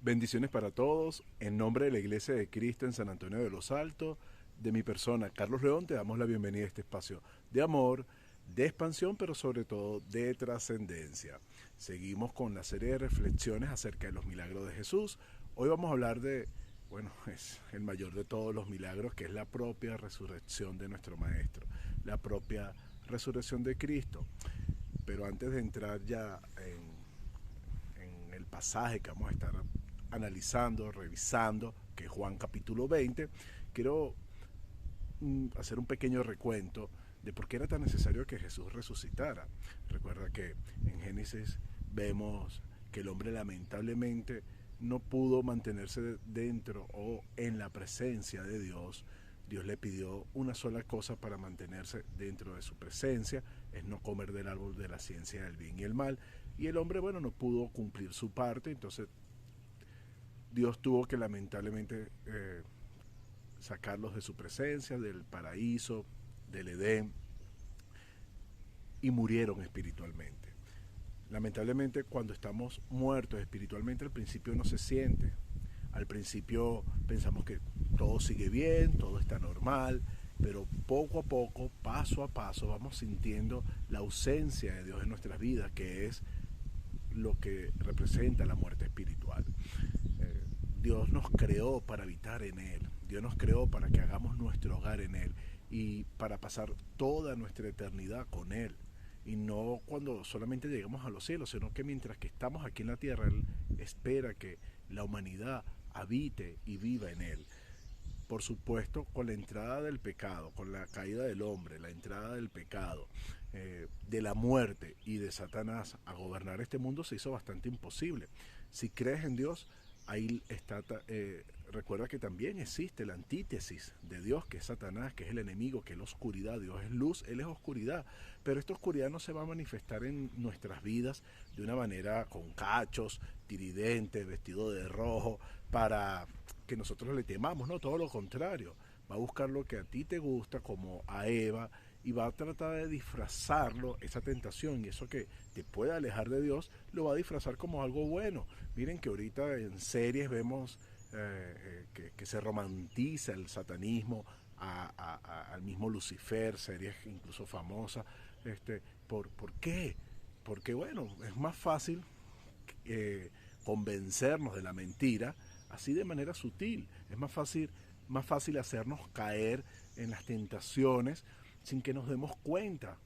Bendiciones para todos. En nombre de la Iglesia de Cristo en San Antonio de los Altos, de mi persona, Carlos León, te damos la bienvenida a este espacio de amor, de expansión, pero sobre todo de trascendencia. Seguimos con la serie de reflexiones acerca de los milagros de Jesús. Hoy vamos a hablar de, bueno, es el mayor de todos los milagros, que es la propia resurrección de nuestro Maestro, la propia resurrección de Cristo. Pero antes de entrar ya en el pasaje que vamos a estar analizando, revisando, que es Juan capítulo 20, quiero hacer un pequeño recuento de por qué era tan necesario que Jesús resucitara. Recuerda que en Génesis vemos que el hombre lamentablemente no pudo mantenerse dentro o en la presencia de Dios. Dios le pidió una sola cosa para mantenerse dentro de su presencia, es no comer del árbol de la ciencia del bien y el mal. Y el hombre, bueno, no pudo cumplir su parte, entonces Dios tuvo que lamentablemente sacarlos de su presencia, del paraíso, del Edén, y murieron espiritualmente. Lamentablemente, cuando estamos muertos espiritualmente, al principio no se siente. Al principio pensamos que todo sigue bien, todo está normal, pero poco a poco, paso a paso, vamos sintiendo la ausencia de Dios en nuestras vidas, que es lo que representa la muerte espiritual. Dios nos creó para habitar en Él. Dios nos creó para que hagamos nuestro hogar en Él y para pasar toda nuestra eternidad con Él. Y no cuando solamente llegamos a los cielos, sino que mientras que estamos aquí en la tierra, Él espera que la humanidad habite y viva en Él. Por supuesto, con la entrada del pecado, con la caída del hombre, la entrada del pecado, de la muerte y de Satanás a gobernar este mundo se hizo bastante imposible. Si crees en Dios, ahí está, recuerda que también existe la antítesis de Dios, que es Satanás, que es el enemigo, que es la oscuridad. Dios es luz, Él es oscuridad, pero esta oscuridad no se va a manifestar en nuestras vidas de una manera con cachos, tiridente, vestido de rojo, para que nosotros le temamos, no, todo lo contrario. Va a buscar lo que a ti te gusta, como a Eva, y va a tratar de disfrazarlo, esa tentación y eso que te puede alejar de Dios, lo va a disfrazar como algo bueno. Miren que ahorita en series vemos que se romantiza el satanismo, al mismo Lucifer, series incluso famosas. ¿Por qué? Porque bueno, es más fácil eh, convencernos de la mentira así de manera sutil. Es más fácil hacernos caer en las tentaciones sin que nos demos cuenta.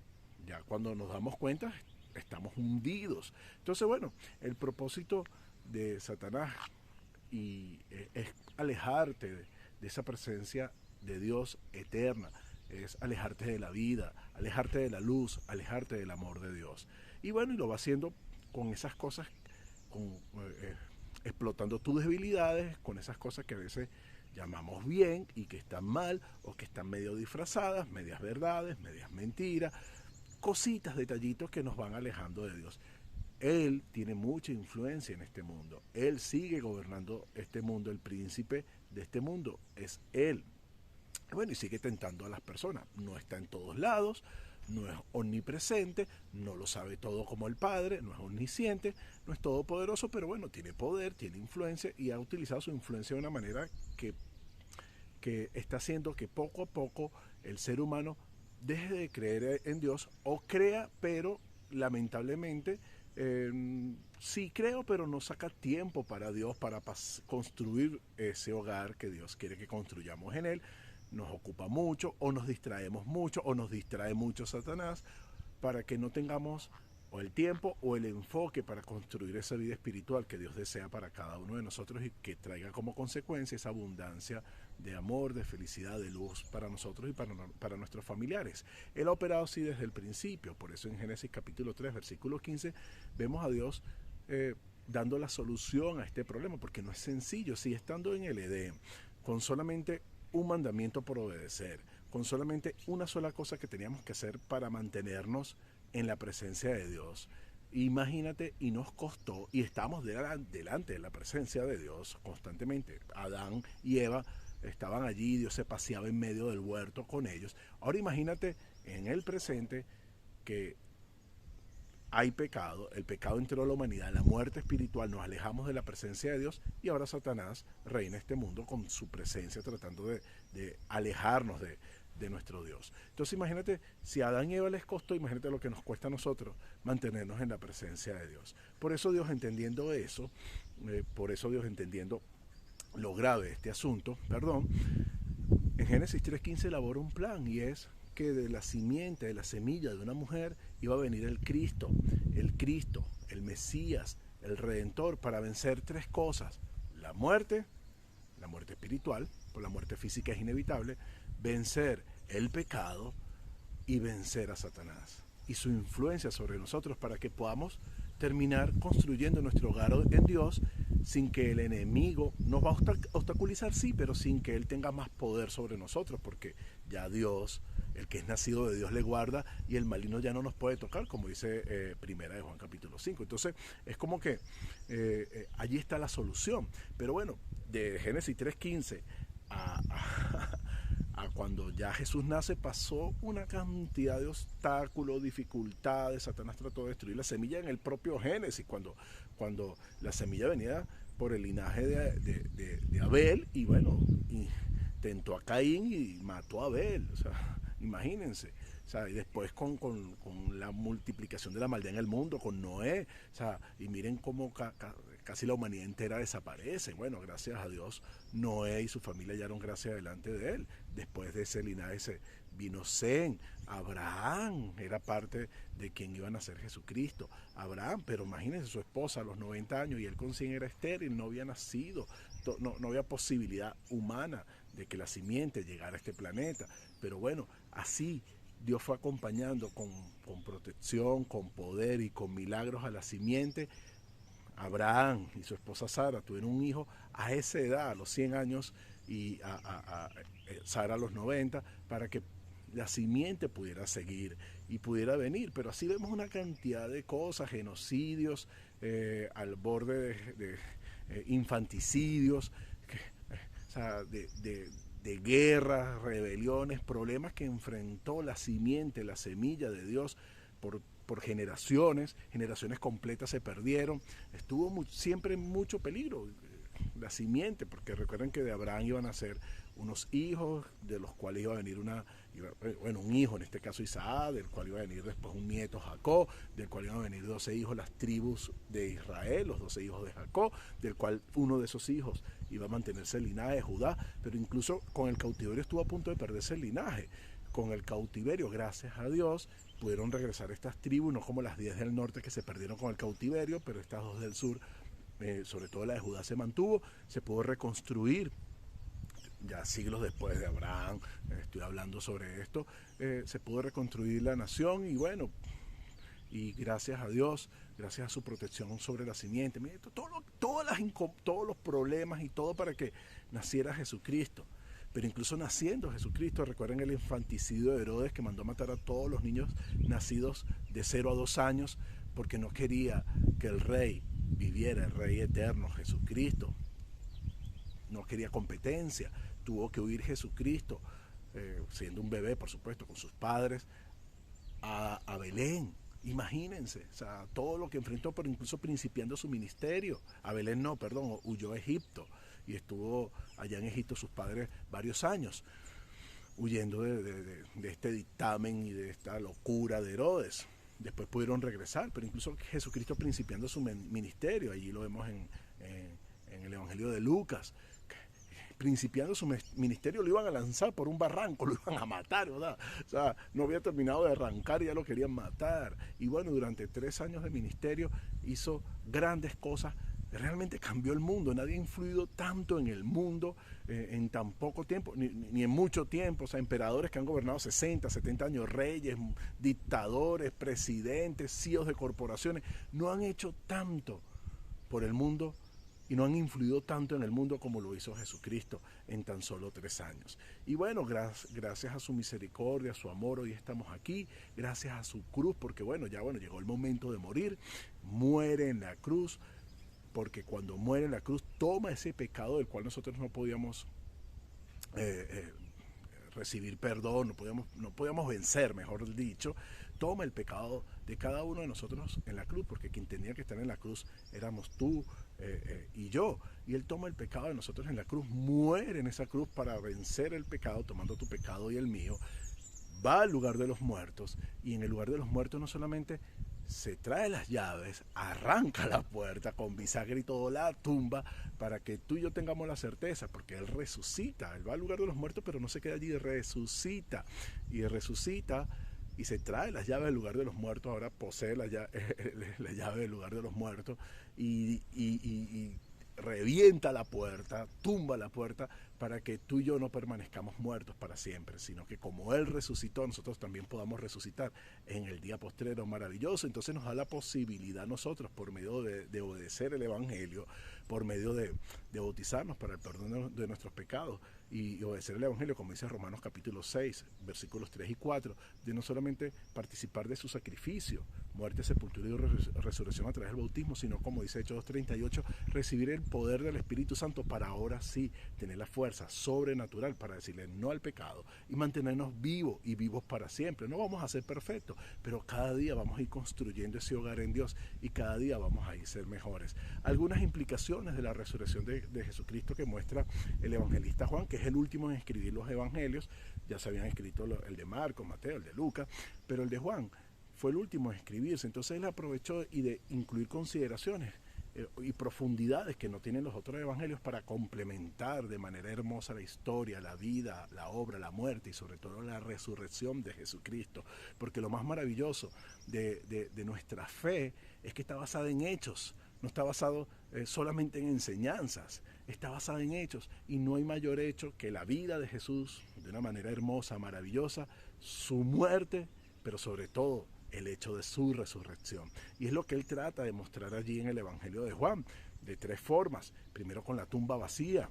Ya cuando nos damos cuenta estamos hundidos. Entonces, bueno, el propósito de Satanás es alejarte de esa presencia de Dios eterna, es alejarte de la vida, alejarte de la luz, alejarte del amor de Dios. Y bueno, y lo va haciendo con esas cosas, con, explotando tus debilidades, con esas cosas que a veces llamamos bien y que están mal o que están medio disfrazadas, medias verdades, medias mentiras, cositas, detallitos que nos van alejando de Dios. Él tiene mucha influencia en este mundo. Él sigue gobernando este mundo. El príncipe de este mundo es Él. Bueno, y sigue tentando a las personas. No está en todos lados, no es omnipresente, no lo sabe todo como el Padre, no es omnisciente, no es todopoderoso, pero bueno, tiene poder, tiene influencia y ha utilizado su influencia de una manera que está haciendo que poco a poco el ser humano deje de creer en Dios o crea, pero lamentablemente sí creo, pero no saca tiempo para Dios, para construir ese hogar que Dios quiere que construyamos en Él. Nos ocupa mucho o nos distraemos mucho o nos distrae mucho Satanás para que no tengamos o el tiempo o el enfoque para construir esa vida espiritual que Dios desea para cada uno de nosotros y que traiga como consecuencia esa abundancia de amor, de felicidad, de luz para nosotros y para nuestros familiares. Él ha operado así desde el principio, por eso en Génesis capítulo 3, versículo 15, vemos a Dios dando la solución a este problema, porque no es sencillo. Si estando en el Edén, con solamente un mandamiento por obedecer, con solamente una sola cosa que teníamos que hacer para mantenernos en la presencia de Dios. Imagínate, y nos costó, y estamos delante de la presencia de Dios constantemente. Adán y Eva estaban allí, Dios se paseaba en medio del huerto con ellos. Ahora imagínate en el presente que hay pecado, el pecado entró a la humanidad, la muerte espiritual, nos alejamos de la presencia de Dios y ahora Satanás reina este mundo con su presencia tratando de alejarnos de nuestro Dios. Entonces imagínate, si a Adán y Eva les costó, imagínate lo que nos cuesta a nosotros mantenernos en la presencia de Dios. Por eso Dios entendiendo eso, por eso Dios entendiendo lo grave de este asunto, perdón, en Génesis 3.15 elabora un plan y es que de la simiente, de la semilla de una mujer iba a venir el Cristo, el Mesías, el Redentor para vencer tres cosas: la muerte espiritual, por la muerte física es inevitable, vencer el pecado y vencer a Satanás y su influencia sobre nosotros para que podamos terminar construyendo nuestro hogar en Dios sin que el enemigo nos va a obstaculizar, sí, pero sin que él tenga más poder sobre nosotros, porque ya Dios, el que es nacido de Dios, le guarda y el maligno ya no nos puede tocar, como dice Primera de Juan capítulo 5. Entonces es como que allí está la solución. Pero bueno, de Génesis 3.15 a cuando ya Jesús nace pasó una cantidad de obstáculos, dificultades. Satanás trató de destruir la semilla en el propio Génesis, cuando la semilla venía por el linaje de Abel y bueno, y tentó a Caín y mató a Abel. O sea, imagínense. O sea, y después con la multiplicación de la maldad en el mundo, con Noé. O sea, y miren cómo casi la humanidad entera desaparece. Bueno, gracias a Dios, Noé y su familia hallaron gracia delante de él. Después de ese linaje vino Sem, Abraham era parte de quien iba a nacer Jesucristo. Abraham, pero imagínense su esposa a los 90 años y él con 100 era estéril, no había nacido, no había posibilidad humana de que la simiente llegara a este planeta. Pero bueno, así Dios fue acompañando con protección, con poder y con milagros a la simiente. Abraham y su esposa Sara tuvieron un hijo a esa edad, a los 100 años, y a Sara a los 90, para que la simiente pudiera seguir y pudiera venir. Pero así vemos una cantidad de cosas, genocidios, al borde de infanticidios, o sea, de guerras, rebeliones, problemas que enfrentó la simiente, la semilla de Dios por generaciones completas se perdieron. Estuvo siempre en mucho peligro la simiente, porque recuerden que de Abraham iban a ser unos hijos, de los cuales iba a venir un hijo, en este caso Isaac, del cual iba a venir después un nieto, Jacob, del cual iban a venir 12 hijos, las tribus de Israel, los 12 hijos de Jacob, del cual uno de esos hijos iba a mantenerse el linaje de Judá, pero incluso con el cautiverio estuvo a punto de perderse el linaje. Con el cautiverio, gracias a Dios, pudieron regresar estas tribus, no como las 10 del norte que se perdieron con el cautiverio, pero estas dos del sur, sobre todo la de Judá, se mantuvo, se pudo reconstruir. Ya siglos después de Abraham, estoy hablando sobre esto, se pudo reconstruir la nación y bueno, y gracias a Dios, gracias a su protección sobre la simiente, mire, todos los problemas y todo para que naciera Jesucristo. Pero incluso naciendo Jesucristo, recuerden el infanticidio de Herodes, que mandó a matar a todos los niños nacidos de 0 a 2 años porque no quería que el rey viviera, el rey eterno, Jesucristo. No quería competencia, tuvo que huir Jesucristo, siendo un bebé, por supuesto, con sus padres, a Belén. Imagínense, o sea, todo lo que enfrentó, pero incluso principiando su ministerio. A Belén no, perdón, huyó a Egipto y estuvo allá en Egipto sus padres varios años, huyendo de este dictamen y de esta locura de Herodes. Después pudieron regresar, pero incluso Jesucristo principiando su ministerio, allí lo vemos en el Evangelio de Lucas, principiando su ministerio, lo iban a lanzar por un barranco, lo iban a matar, ¿verdad? O sea, no había terminado de arrancar y ya lo querían matar. Y bueno, durante 3 años de ministerio hizo grandes cosas, realmente cambió el mundo. Nadie ha influido tanto en el mundo en tan poco tiempo, ni en mucho tiempo. O sea, emperadores que han gobernado 60, 70 años, reyes, dictadores, presidentes, CEOs de corporaciones, no han hecho tanto por el mundo y no han influido tanto en el mundo como lo hizo Jesucristo en tan solo 3 años. Y bueno, gracias a su misericordia, a su amor, hoy estamos aquí, gracias a su cruz, porque bueno, llegó el momento de morir, muere en la cruz, porque cuando muere en la cruz toma ese pecado del cual nosotros no podíamos recibir perdón, no podíamos vencer, mejor dicho, toma el pecado de cada uno de nosotros en la cruz, porque quien tenía que estar en la cruz éramos tú y yo. Y Él toma el pecado de nosotros en la cruz, muere en esa cruz para vencer el pecado, tomando tu pecado y el mío, va al lugar de los muertos, y en el lugar de los muertos no solamente se trae las llaves, arranca la puerta con bisagra y todo, la tumba, para que tú y yo tengamos la certeza, porque Él resucita, Él va al lugar de los muertos, pero no se queda allí, resucita, y resucita, y se trae las llaves del lugar de los muertos, ahora posee la llave del lugar de los muertos, y revienta la puerta, tumba la puerta, para que tú y yo no permanezcamos muertos para siempre, sino que como Él resucitó, nosotros también podamos resucitar en el día postrero maravilloso. Entonces nos da la posibilidad nosotros, por medio de obedecer el Evangelio, por medio de bautizarnos para el perdón de nuestros pecados y obedecer el Evangelio, como dice Romanos capítulo 6, versículos 3 y 4, de no solamente participar de su sacrificio, muerte, sepultura y resurrección a través del bautismo, sino, como dice Hechos 2:38, recibir el poder del Espíritu Santo para ahora sí tener la fuerza sobrenatural para decirle no al pecado y mantenernos vivos y vivos para siempre. No vamos a ser perfectos, pero cada día vamos a ir construyendo ese hogar en Dios y cada día vamos a ir ser mejores. Algunas implicaciones de la resurrección de Jesucristo que muestra el evangelista Juan, que es el último en escribir los evangelios. Ya se habían escrito el de Marcos, Mateo, el de Lucas, pero el de Juan fue el último en escribirse. Entonces él aprovechó y de incluir consideraciones y profundidades que no tienen los otros evangelios para complementar de manera hermosa la historia, la vida, la obra, la muerte y sobre todo la resurrección de Jesucristo. Porque lo más maravilloso de nuestra fe es que está basada en hechos, no está basado solamente en enseñanzas, está basada en hechos, y no hay mayor hecho que la vida de Jesús de una manera hermosa, maravillosa, su muerte, pero sobre todo el hecho de su resurrección. Y es lo que él trata de mostrar allí en el Evangelio de Juan, de tres formas. Primero, con la tumba vacía.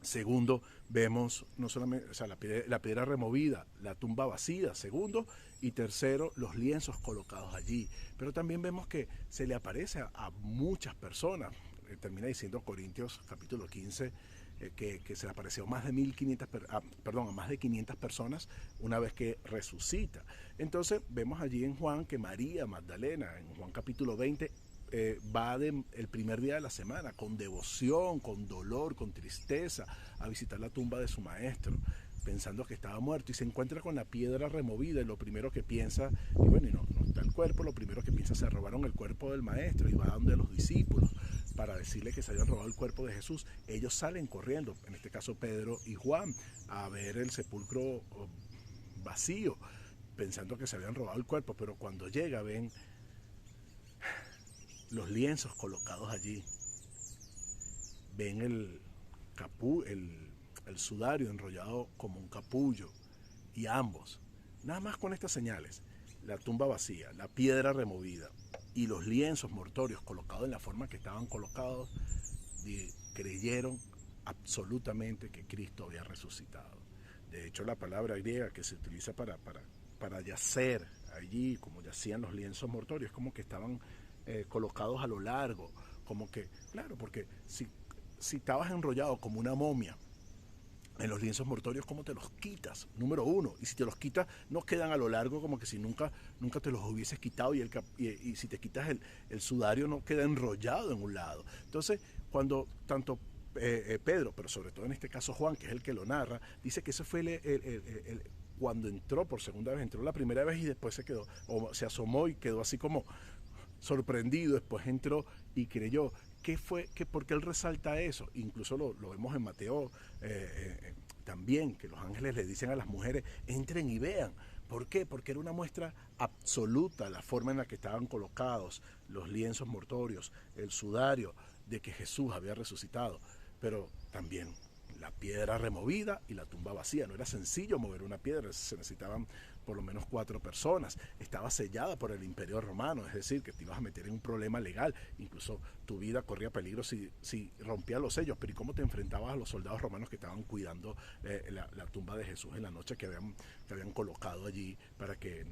Segundo, vemos no solamente, o sea, la piedra removida, la tumba vacía. Segundo, y tercero, los lienzos colocados allí. Pero también vemos que se le aparece a muchas personas. Termina diciendo Corintios capítulo 15, que se le apareció a más de 500 personas una vez que resucita. Entonces vemos allí en Juan que María Magdalena, en Juan capítulo 20, va el primer día de la semana con devoción, con dolor, con tristeza a visitar la tumba de su maestro, pensando que estaba muerto, y se encuentra con la piedra removida, y lo primero que piensa, y bueno, y no está el cuerpo, lo primero que piensa, se robaron el cuerpo del maestro, y va donde los discípulos para decirle que se habían robado el cuerpo de Jesús. Ellos salen corriendo, en este caso Pedro y Juan, a ver el sepulcro vacío, pensando que se habían robado el cuerpo, pero cuando llega ven los lienzos colocados allí, ven el sudario enrollado como un capullo, y ambos, nada más con estas señales, la tumba vacía, la piedra removida y los lienzos mortorios colocados en la forma que estaban colocados, creyeron absolutamente que Cristo había resucitado. De hecho, la palabra griega que se utiliza para yacer allí, como yacían los lienzos mortorios, como que estaban colocados a lo largo, como que, claro, porque si estabas enrollado como una momia en los lienzos mortorios, ¿cómo te los quitas? Número uno. Y si te los quitas, no quedan a lo largo, como que si nunca te los hubieses quitado, y si te quitas el sudario, no queda enrollado en un lado. Entonces, cuando tanto Pedro, pero sobre todo en este caso Juan, que es el que lo narra, dice que ese fue cuando entró por segunda vez, entró la primera vez y después se quedó, o se asomó y quedó así como sorprendido, después entró y creyó. ¿Por qué él resalta eso? Incluso lo vemos en Mateo también, que los ángeles le dicen a las mujeres, entren y vean. ¿Por qué? Porque era una muestra absoluta la forma en la que estaban colocados los lienzos mortorios, el sudario, de que Jesús había resucitado. Pero también la piedra removida y la tumba vacía. No era sencillo mover una piedra, se necesitaban por lo menos 4 personas. Estaba sellada por el Imperio Romano, es decir, que te ibas a meter en un problema legal. Incluso tu vida corría peligro si rompías los sellos. Pero ¿y cómo te enfrentabas a los soldados romanos que estaban cuidando la tumba de Jesús en la noche, que habían colocado allí para que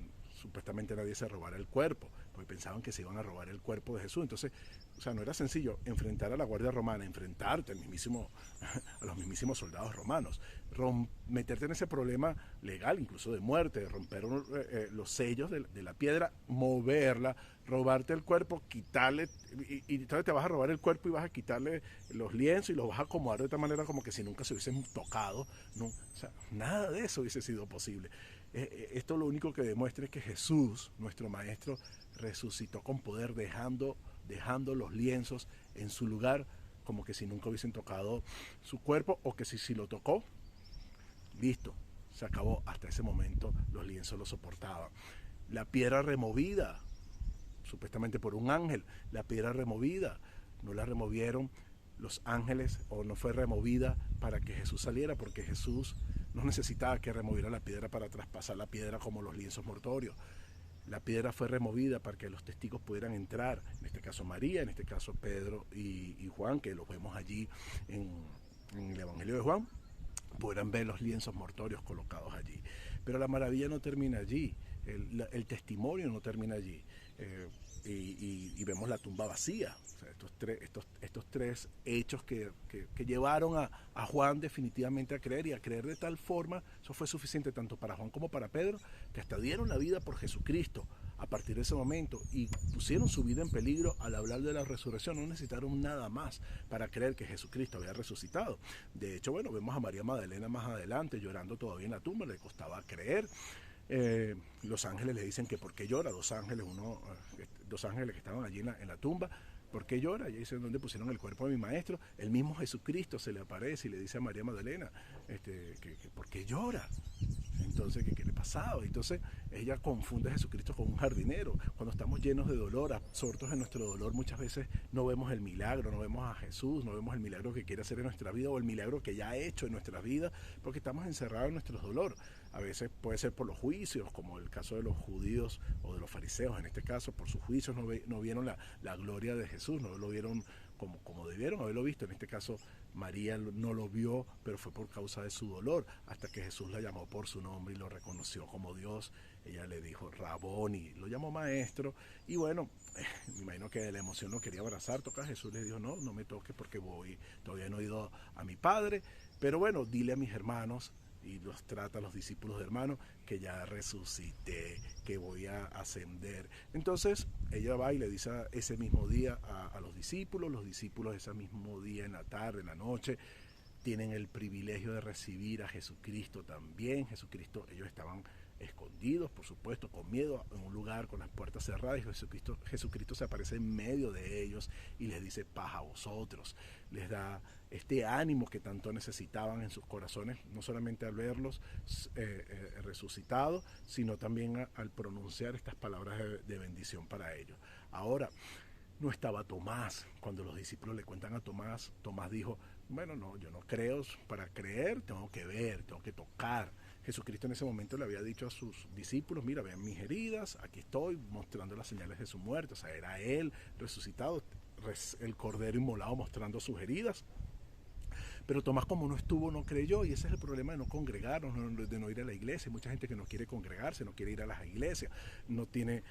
supuestamente nadie se robara el cuerpo, porque pensaban que se iban a robar el cuerpo de Jesús. Entonces, o sea, no era sencillo enfrentar a la Guardia Romana, enfrentarte a los mismísimos soldados romanos, meterte en ese problema legal, incluso de muerte, romper los sellos de la piedra, moverla, robarte el cuerpo, quitarle, y entonces te vas a robar el cuerpo y vas a quitarle los lienzos y los vas a acomodar de tal manera como que si nunca se hubiesen tocado. No, o sea, nada de eso hubiese sido posible. Esto lo único que demuestra es que Jesús, nuestro Maestro, resucitó con poder, dejando los lienzos en su lugar, como que si nunca hubiesen tocado su cuerpo, o que si lo tocó, listo, se acabó. Hasta ese momento los lienzos lo soportaban. La piedra removida, supuestamente por un ángel, la piedra removida, no la removieron los ángeles, o no fue removida para que Jesús saliera, porque Jesús no necesitaba que removiera la piedra para traspasar la piedra como los lienzos mortuorios. La piedra fue removida para que los testigos pudieran entrar, en este caso María, en este caso Pedro y Juan, que los vemos allí en el Evangelio de Juan, podrán ver los lienzos mortuorios colocados allí. Pero la maravilla no termina allí, el testimonio no termina allí. Y vemos la tumba vacía. O sea, estos tres hechos que llevaron a Juan definitivamente a creer, y a creer de tal forma, eso fue suficiente tanto para Juan como para Pedro, que hasta dieron la vida por Jesucristo a partir de ese momento, y pusieron su vida en peligro al hablar de la resurrección. No necesitaron nada más para creer que Jesucristo había resucitado. De hecho, bueno, vemos a María Magdalena más adelante llorando todavía en la tumba, le costaba creer. Los ángeles le dicen que por qué llora, dos ángeles que estaban allí en la tumba. ¿Por qué llora? Y dicen, ¿dónde pusieron el cuerpo de mi maestro? El mismo Jesucristo se le aparece y le dice a María Magdalena que ¿por qué llora? Entonces, ¿qué le pasaba? Entonces, ella confunde a Jesucristo con un jardinero. Cuando estamos llenos de dolor, absortos en nuestro dolor, muchas veces no vemos el milagro, no vemos a Jesús, no vemos el milagro que quiere hacer en nuestra vida, o el milagro que ya ha hecho en nuestra vida, porque estamos encerrados en nuestro dolor. A veces puede ser por los juicios, como el caso de los judíos o de los fariseos. En este caso, por sus juicios no vieron la gloria de Jesús, no lo vieron como debieron haberlo visto. En este caso, María no lo vio, pero fue por causa de su dolor, hasta que Jesús la llamó por su nombre y lo reconoció como Dios. Ella le dijo Raboni, lo llamó maestro, y bueno, me imagino que de la emoción no quería abrazar, tocar. Jesús le dijo, no me toques porque todavía no he ido a mi Padre, pero bueno, dile a mis hermanos, y los trata a los discípulos de hermanos, que ya resucité, que voy a ascender. Entonces ella va y le dice ese mismo día a los discípulos ese mismo día, en la tarde, en la noche, tienen el privilegio de recibir a Jesucristo también. Jesucristo, ellos estaban escondidos, por supuesto, con miedo, en un lugar con las puertas cerradas, y Jesucristo se aparece en medio de ellos y les dice paz a vosotros, les da este ánimo que tanto necesitaban en sus corazones, no solamente al verlos resucitados, sino también al pronunciar estas palabras de bendición para ellos. Ahora, no estaba Tomás. Cuando los discípulos le cuentan a Tomás, Tomás dijo, bueno, no, yo no creo, para creer tengo que ver, tengo que tocar. Jesucristo en ese momento le había dicho a sus discípulos, mira, vean mis heridas, aquí estoy mostrando las señales de su muerte. O sea, era él resucitado, el cordero inmolado mostrando sus heridas. Pero Tomás, como no estuvo, no creyó, y ese es el problema de no congregarnos, de no ir a la iglesia. Hay mucha gente que no quiere congregarse, no quiere ir a las iglesias, no tiene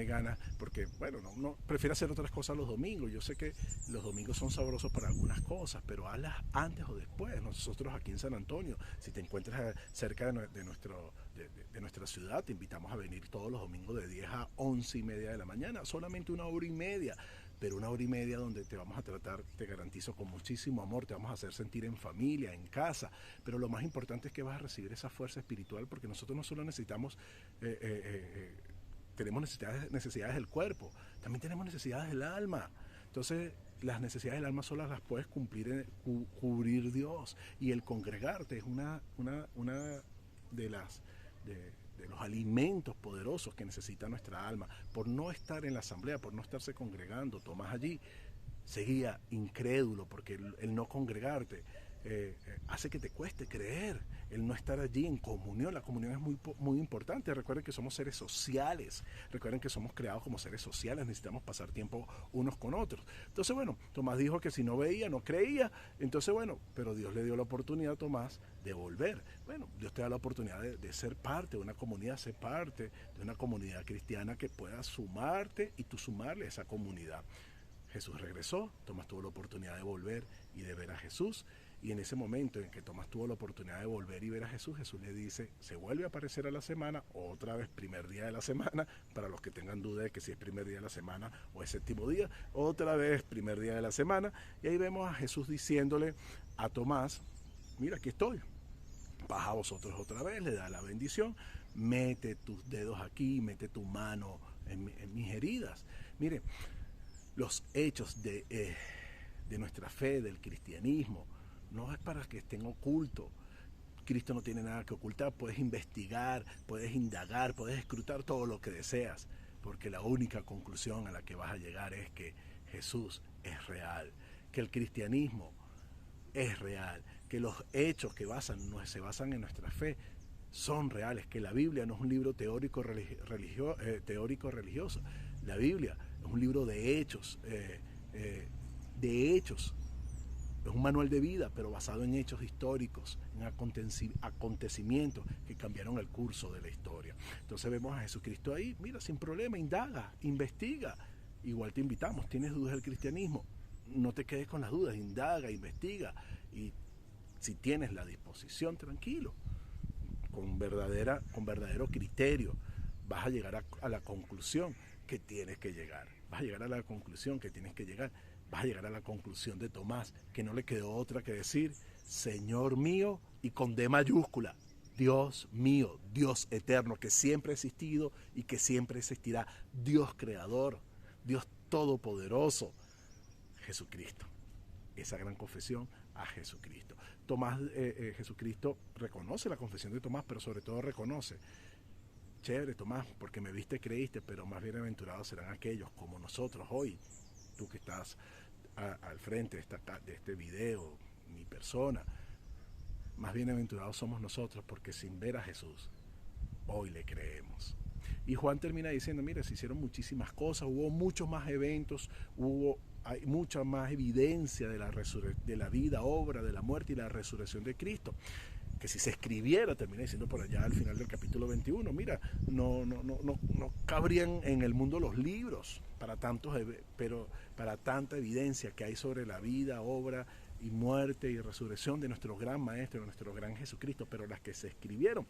ganas, porque, bueno, no prefiere hacer otras cosas los domingos. Yo sé que los domingos son sabrosos para algunas cosas, pero hazlas antes o después. Nosotros aquí en San Antonio, si te encuentras cerca de nuestra ciudad, te invitamos a venir todos los domingos de 10 a 11 y media de la mañana, solamente 1 hora y media, pero 1 hora y media donde te vamos a tratar, te garantizo, con muchísimo amor, te vamos a hacer sentir en familia, en casa, pero lo más importante es que vas a recibir esa fuerza espiritual, porque nosotros no solo necesitamos, tenemos necesidades del cuerpo, también tenemos necesidades del alma. Entonces, las necesidades del alma solo las puedes cubrir Dios, y el congregarte es una de los alimentos poderosos que necesita nuestra alma. Por no estar en la asamblea, por no estarse congregando, Tomás allí seguía incrédulo, porque el no congregarte hace que te cueste creer, el no estar allí en comunión. La comunión es muy importante. Recuerden que somos seres sociales, recuerden que somos creados como seres sociales, necesitamos pasar tiempo unos con otros. Entonces, bueno, Tomás dijo que si no veía, no creía. Entonces, bueno, pero Dios le dio la oportunidad a Tomás de volver. Bueno, Dios te da la oportunidad de ser parte de una comunidad, ser parte de una comunidad cristiana que pueda sumarte y tú sumarle a esa comunidad. Jesús regresó, Tomás tuvo la oportunidad de volver y de ver a Jesús. Y en ese momento en que Tomás tuvo la oportunidad de volver y ver a Jesús, Jesús le dice, se vuelve a aparecer a la semana, otra vez primer día de la semana, para los que tengan duda de que si es primer día de la semana o es séptimo día, otra vez primer día de la semana. Y ahí vemos a Jesús diciéndole a Tomás, mira, aquí estoy, baja a vosotros otra vez, le da la bendición, mete tus dedos aquí, mete tu mano en mis heridas. Mire, los hechos de nuestra fe, del cristianismo, no es para que estén ocultos. Cristo no tiene nada que ocultar. Puedes investigar, puedes indagar, puedes escrutar todo lo que deseas, porque la única conclusión a la que vas a llegar es que Jesús es real, que el cristianismo es real, que los hechos que se basan en nuestra fe son reales, que la Biblia no es un libro teórico religioso. La Biblia es un libro de hechos, es un manual de vida, pero basado en hechos históricos, en acontecimientos que cambiaron el curso de la historia. Entonces vemos a Jesucristo ahí, mira, sin problema, indaga, investiga. Igual te invitamos, tienes dudas del cristianismo, no te quedes con las dudas, indaga, investiga. Y si tienes la disposición, tranquilo, con verdadero criterio, vas a llegar a la conclusión que tienes que llegar. Vas a llegar a la conclusión que tienes que llegar. Vas a llegar a la conclusión de Tomás, que no le quedó otra que decir, Señor mío, y con D mayúscula, Dios mío, Dios eterno, que siempre ha existido y que siempre existirá, Dios creador, Dios todopoderoso, Jesucristo. Esa gran confesión a Jesucristo. Jesucristo reconoce la confesión de Tomás, pero sobre todo reconoce, chévere Tomás, porque me viste, creíste, pero más bienaventurados serán aquellos como nosotros hoy, tú que estás al frente de este video, mi persona, más bienaventurados somos nosotros porque sin ver a Jesús, hoy le creemos. Y Juan termina diciendo, mira, se hicieron muchísimas cosas, hubo muchos más eventos, hay mucha más evidencia de la vida, obra, de la muerte y la resurrección de Cristo, que si se escribiera, termina diciendo por allá al final del capítulo 21, mira, no cabrían en el mundo los libros para tanta evidencia que hay sobre la vida, obra y muerte y resurrección de nuestro gran Maestro, de nuestro gran Jesucristo, pero las que se escribieron,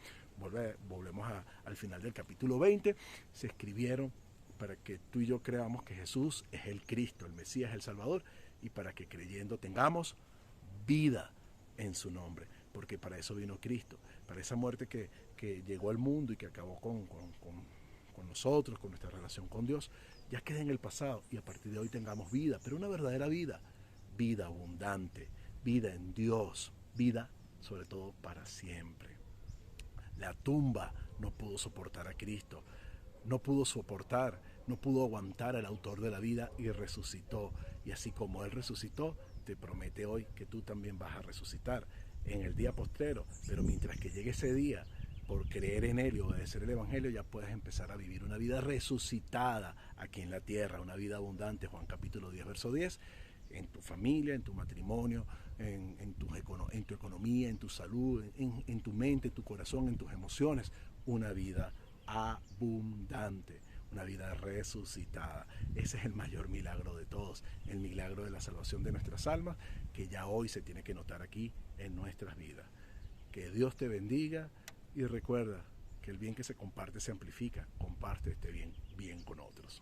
volvemos al final del capítulo 20, se escribieron para que tú y yo creamos que Jesús es el Cristo, el Mesías, el Salvador, y para que creyendo tengamos vida en su nombre, porque para eso vino Cristo, para esa muerte que llegó al mundo y que acabó con nosotros, con nuestra relación con Dios, ya queda en el pasado y a partir de hoy tengamos vida, pero una verdadera vida, vida abundante, vida en Dios, vida sobre todo para siempre. La tumba no pudo soportar a Cristo, no pudo aguantar al autor de la vida y resucitó. Y así como Él resucitó, te promete hoy que tú también vas a resucitar en el día postrero. Pero mientras que llegue ese día, por creer en Él y obedecer el Evangelio, ya puedes empezar a vivir una vida resucitada aquí en la tierra, una vida abundante, Juan capítulo 10, verso 10, en tu familia, en tu matrimonio, en tu economía, en tu salud, en tu mente, en tu corazón, en tus emociones, una vida abundante, una vida resucitada. Ese es el mayor milagro de todos, el milagro de la salvación de nuestras almas, que ya hoy se tiene que notar aquí en nuestras vidas. Que Dios te bendiga y recuerda que el bien que se comparte se amplifica. Comparte este bien con otros.